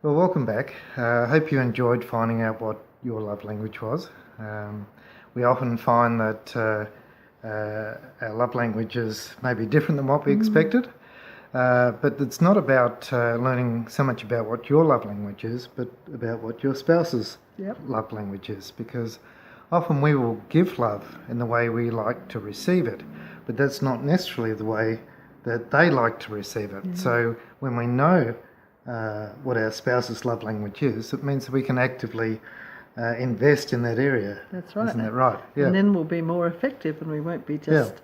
Well, welcome back. I hope you enjoyed finding out what your love language was. We often find that our love languages may be different than what we expected, but it's not about learning so much about what your love language is, but about what your spouse's love language is, because often we will give love in the way we like to receive it, but that's not necessarily the way that they like to receive it. So when we know what our spouse's love language is, it means that we can actively invest in that area. That's right. Isn't that right? Yeah. And then we'll be more effective and we won't be just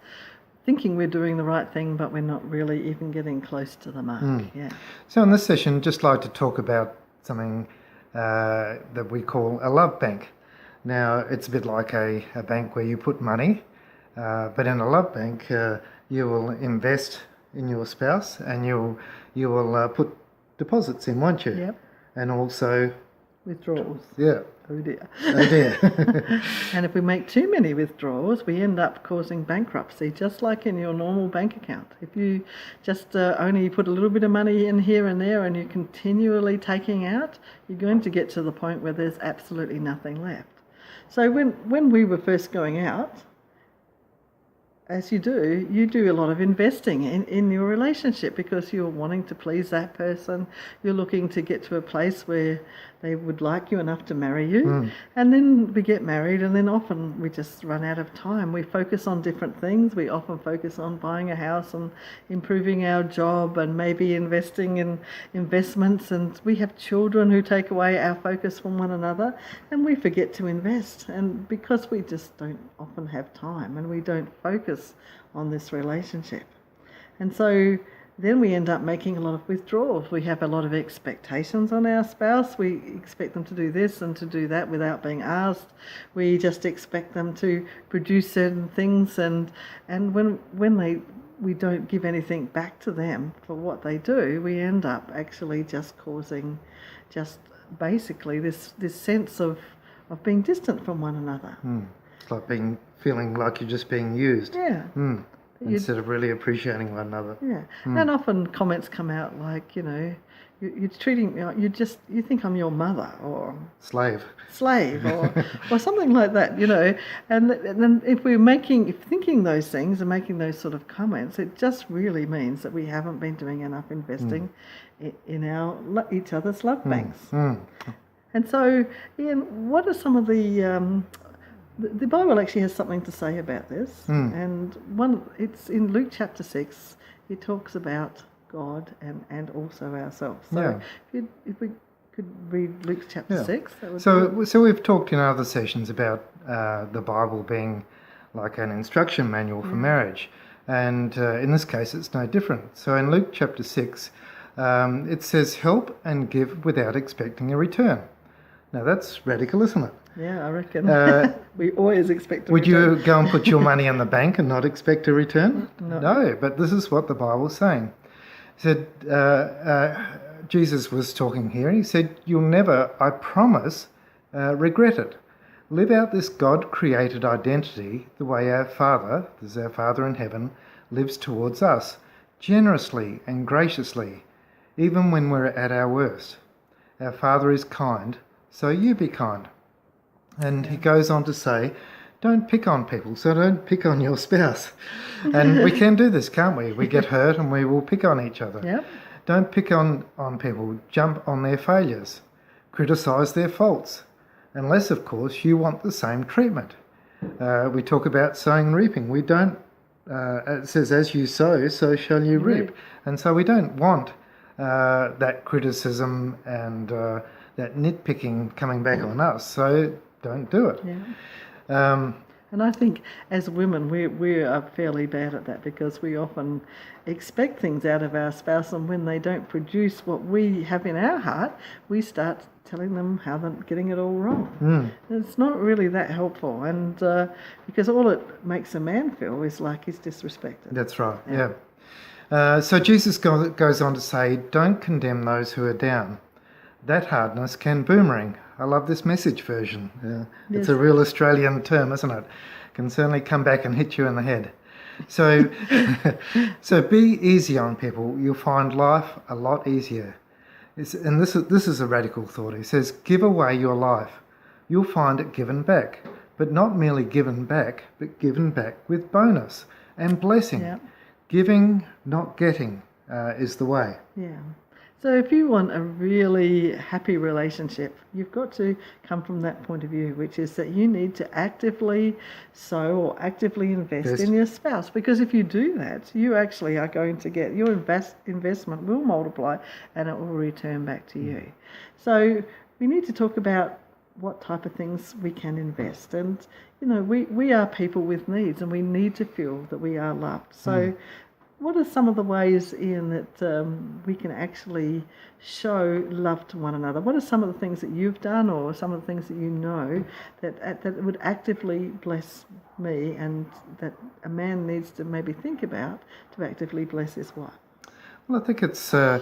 thinking we're doing the right thing, but we're not really even getting close to the mark. Yeah. So in this session, I'd just like to talk about something that we call a love bank. Now, it's a bit like a bank where you put money, but in a love bank, you will invest in your spouse and you will put deposits in, won't you? Yep. And also Withdrawals. Yeah. Oh dear. Oh dear. And if we make too many withdrawals, we end up causing bankruptcy, just like in your normal bank account. If you just only put a little bit of money in here and there and you're continually taking out, you're going to get to the point where there's absolutely nothing left. So when we were first going out, as you do a lot of investing in your relationship because you're wanting to please that person. You're looking to get to a place where they would like you enough to marry you. And then we get married and then often we just run out of time. We focus on different things. We often focus on buying a house and improving our job and maybe investing in investments. And we have children who take away our focus from one another and we forget to invest. And because we just don't often have time and we don't focus on this relationship. And so then we end up making a lot of withdrawals. We have a lot of expectations on our spouse. We expect them to do this and to do that without being asked. We just expect them to produce certain things, and when we don't give anything back to them for what they do, we end up actually just causing basically this sense of being distant from one another. It's like feeling like you're just being used. Yeah. Instead of really appreciating one another. Yeah. And often comments come out like, you're treating me, you think I'm your mother or Slave or something like that, And then if thinking those things and making those sort of comments, it just really means that we haven't been doing enough investing in each other's love banks. And so, Ian, what are some of the Bible actually has something to say about this, and it's in Luke chapter 6. He talks about God and also ourselves. So if we could read Luke chapter 6. That would so we've talked in other sessions about the Bible being like an instruction manual for marriage, and in this case it's no different. So in Luke chapter 6, it says, "Help and give without expecting a return." Now that's radical, isn't it? Yeah, I reckon. We always expect a Would return. you go and put your money in the bank and not expect a return? No. But this is what the Bible's saying. He said, Jesus was talking here. He said, "You'll never, I promise, regret it. Live out this God-created identity the way our Father, this is our Father in heaven, lives towards us, generously and graciously, even when we're at our worst. Our Father is kind, so you be kind." And he goes on to say, don't pick on people, so don't pick on your spouse. And we can do this, can't we? We get hurt and we will pick on each other. Yep. Don't pick on people, jump on their failures, criticise their faults, unless, of course, you want the same treatment. We talk about sowing and reaping. We don't, it says, as you sow, so shall you reap. And so we don't want that criticism and that nitpicking coming back on us. So don't do it. Yeah. And I think as women, we are fairly bad at that because we often expect things out of our spouse, and when they don't produce what we have in our heart, we start telling them how they're getting it all wrong. It's not really that helpful, and because all it makes a man feel is like he's disrespected. That's right, yeah. So Jesus goes on to say, don't condemn those who are down. That hardness can boomerang. I love this Message version. Yes. It's a real Australian term, isn't it? Can certainly come back and hit you in the head. So, so be easy on people. You'll find life a lot easier. And this is a radical thought. He says, give away your life. You'll find it given back. But not merely given back, but given back with bonus and blessing. Yeah. Giving, not getting, is the way. Yeah. So if you want a really happy relationship, you've got to come from that point of view, which is that you need to actively sow or actively invest in your spouse. Because if you do that, you actually are going to get your investment will multiply and it will return back to you. So we need to talk about what type of things we can invest. And, we are people with needs and we need to feel that we are loved. So what are some of the ways, Ian, that we can actually show love to one another? What are some of the things that you've done or some of the things that you know that would actively bless me and that a man needs to maybe think about to actively bless his wife? Well, I think it's, for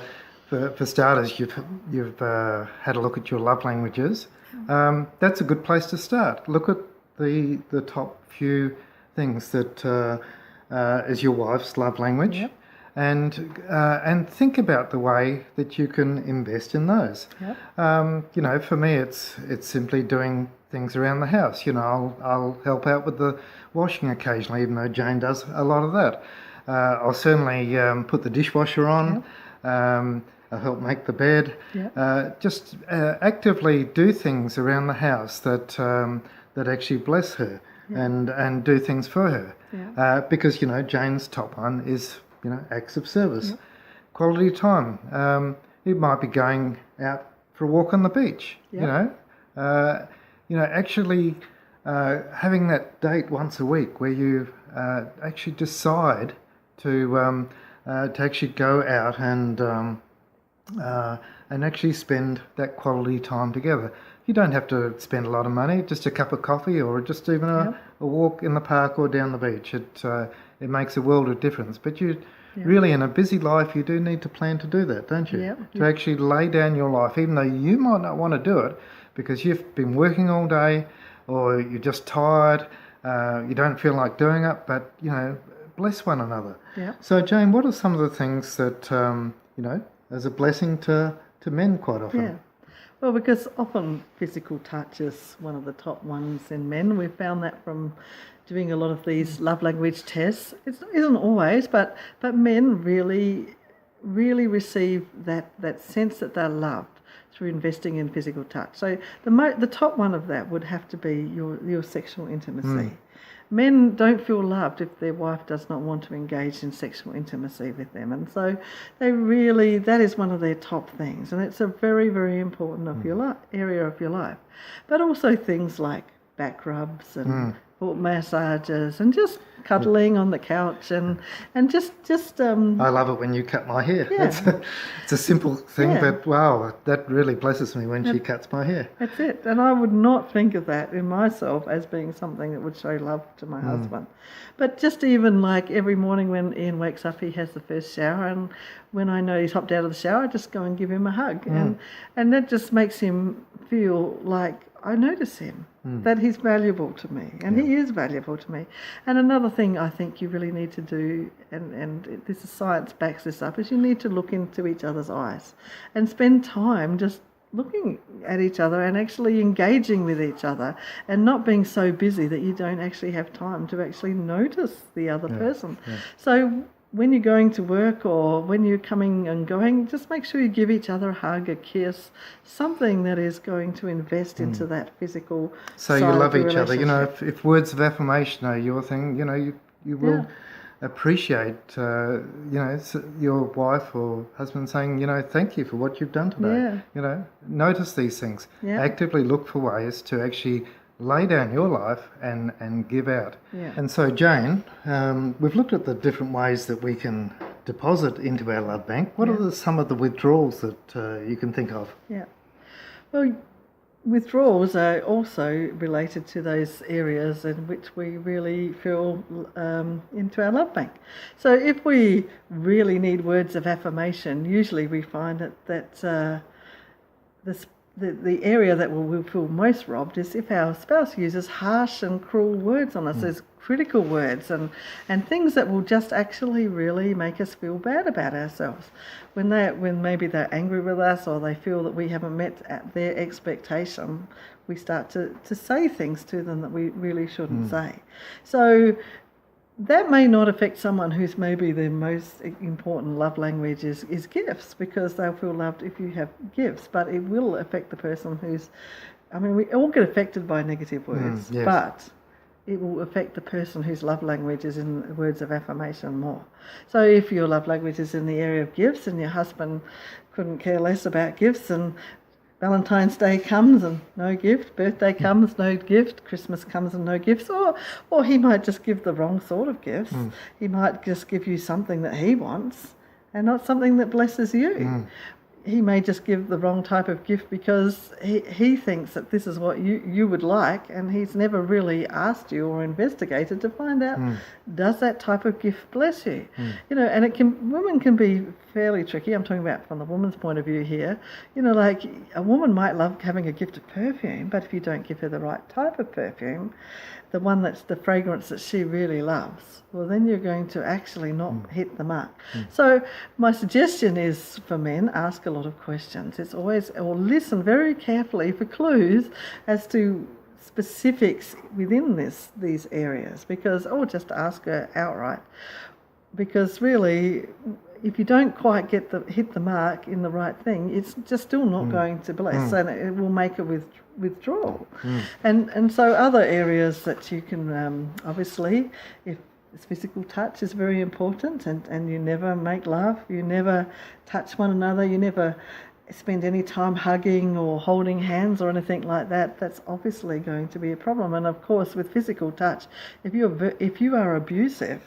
starters, you've had a look at your love languages. That's a good place to start. Look at the top few things that is your wife's love language, Yep. and think about the way that you can invest in those. Yep. For me, it's simply doing things around the house. I'll help out with the washing occasionally, even though Jane does a lot of that. I'll certainly put the dishwasher on. Yep. I'll help make the bed. Yep. Just actively do things around the house that actually bless her. And do things for her. Because, Jane's top one is, acts of service. Quality time. It might be going out for a walk on the beach, actually having that date once a week where you actually decide to actually go out and actually spend that quality time together. You don't have to spend a lot of money, just a cup of coffee or just even a walk in the park or down the beach. It makes a world of difference. But really, in a busy life, you do need to plan to do that, don't you? To actually lay down your life, even though you might not want to do it because you've been working all day or you're just tired, you don't feel like doing it, but, bless one another. So, Jane, what are some of the things that, as a blessing to men quite often? Well, because often physical touch is one of the top ones in men. We've found that from doing a lot of these love language tests. It isn't always, but men really receive that sense that they're loved through investing in physical touch. So the top one of that would have to be your sexual intimacy. Men don't feel loved if their wife does not want to engage in sexual intimacy with them. And so that is one of their top things. And it's a very, very important area of your life. But also things like back rubs and foot massages and just cuddling on the couch and just I love it when you cut my hair. Yeah. It's a simple thing, but wow, that really blesses me when she cuts my hair. That's it. And I would not think of that in myself as being something that would show love to my husband. But just even like every morning when Ian wakes up, he has the first shower, and when I know he's hopped out of the shower, I just go and give him a hug. And that just makes him feel like I notice him, that he's valuable to me, and he is valuable to me. And another thing I think you really need to do, and this is science backs this up, is you need to look into each other's eyes and spend time just looking at each other and actually engaging with each other and not being so busy that you don't actually have time to actually notice the other person. So when you're going to work or when you're coming and going, just make sure you give each other a hug, a kiss, something that is going to invest into that physical So side you love of the each other. relationship. If words of affirmation are your thing, you will appreciate, your wife or husband saying, thank you for what you've done today. Notice these things. Actively look for ways to actually lay down your life and give out. And so, Jane, we've looked at the different ways that we can deposit into our love bank. What are some of the withdrawals that you can think of? Well, withdrawals are also related to those areas in which we really feel into our love bank. So if we really need words of affirmation, usually we find that the area that we'll feel most robbed is if our spouse uses harsh and cruel words on us. There's critical words and things that will just actually really make us feel bad about ourselves. When maybe they're angry with us or they feel that we haven't met at their expectation, we start to say things to them that we really shouldn't say. So that may not affect someone who's maybe their most important love language is gifts, because they'll feel loved if you have gifts, but it will affect the person who's, we all get affected by negative words, yes. but it will affect the person whose love language is in words of affirmation more. So if your love language is in the area of gifts and your husband couldn't care less about gifts, and Valentine's Day comes and no gift, birthday comes, no gift, Christmas comes and no gifts, or he might just give the wrong sort of gifts. He might just give you something that he wants and not something that blesses you. He may just give the wrong type of gift because he thinks that this is what you would like, and he's never really asked you or investigated to find out, does that type of gift bless you? And women can be fairly tricky. I'm talking about from the woman's point of view here. Like a woman might love having a gift of perfume, but if you don't give her the right type of perfume, the one that's the fragrance that she really loves, well, then you're going to actually not hit the mark. So my suggestion is for men, ask a lot of questions. It's always, or listen very carefully for clues as to specifics within these areas, or just ask her outright. Because really, if you don't quite hit the mark in the right thing, it's just still not going to bless, and it will make a withdrawal. And so other areas that you can, obviously, if physical touch is very important, and you never make love, you never touch one another, you never spend any time hugging or holding hands or anything like that, that's obviously going to be a problem. And of course, with physical touch, if you are abusive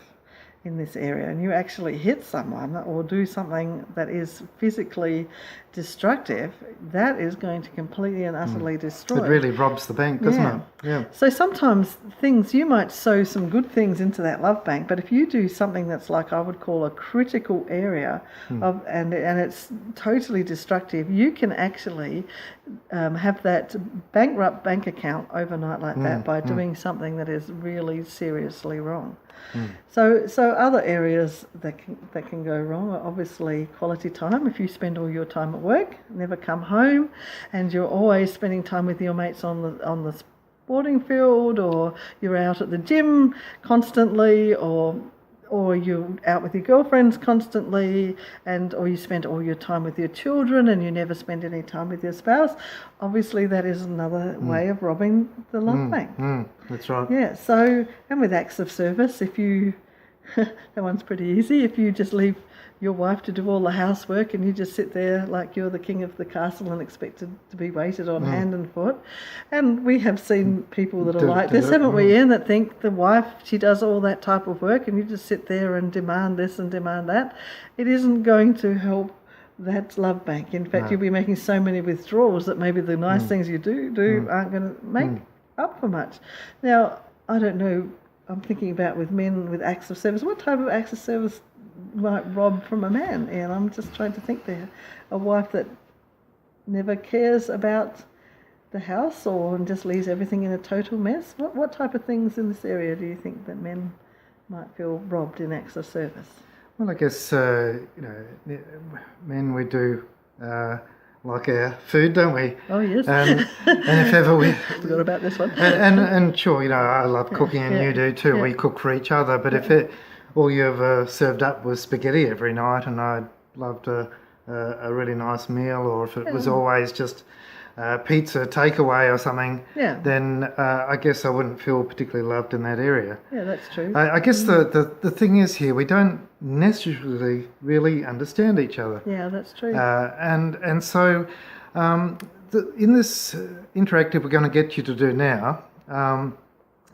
in this area and you actually hit someone or do something that is physically destructive, that is going to completely and utterly destroy. It really robs the bank, doesn't it? Yeah. So sometimes you might sow some good things into that love bank, but if you do something that's like I would call a critical area and it's totally destructive, you can actually have that bankrupt bank account overnight like that by doing something that is really seriously wrong. So other areas that can go wrong are obviously quality time. If you spend all your time at work, never come home, and you're always spending time with your mates on the sporting field, or you're out at the gym constantly, or you're out with your girlfriends constantly, or you spend all your time with your children and you never spend any time with your spouse, obviously that is another way of robbing the love bank. That's right. Yeah, so, and with acts of service, if you, that one's pretty easy, if you just leave your wife to do all the housework and you just sit there like you're the king of the castle and expected to be waited on hand and foot. And we have seen people that are like this, haven't we, Ian, that think the wife, she does all that type of work and you just sit there and demand this and demand that. It isn't going to help that love bank. In fact, you'll be making so many withdrawals that maybe the nice things you do aren't going to make up for much. Now, I don't know, I'm thinking about with men with acts of service. What type of acts of service might rob from a man? And I'm just trying to think there. A wife that never cares about the house and just leaves everything in a total mess. What type of things in this area do you think that men might feel robbed in acts of service? Well, I guess, men, we do like our food, don't we? Oh, yes. And if ever we... Forgot about this one. And sure, I love cooking and you do too. Yeah. We cook for each other. But if all you ever served up was spaghetti every night and I loved a really nice meal, or if it was always just pizza takeaway or something, then I guess I wouldn't feel particularly loved in that area. Yeah, that's true. I guess the thing is here, we don't necessarily really understand each other. Yeah, that's true. And so in this interactive we're going to get you to do now,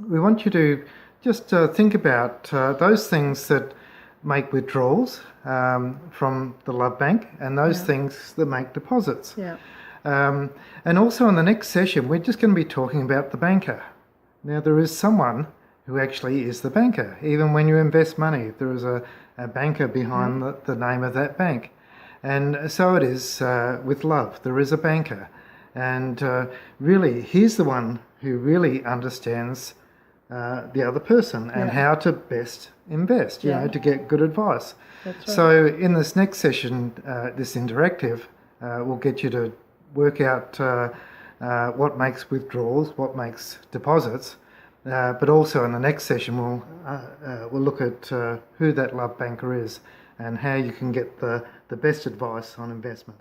we want you to just think about those things that make withdrawals from the love bank and those things that make deposits. Yeah. And also in the next session, we're just going to be talking about the banker. Now, there is someone who actually is the banker. Even when you invest money, there is a banker behind the name of that bank. And so it is with love. There is a banker. And really, he's the one who really understands the other person and how to best invest, you know, to get good advice. That's right. So in this next session, this interactive, will get you to work out what makes withdrawals, what makes deposits, but also in the next session we'll look at who that love banker is and how you can get the best advice on investment.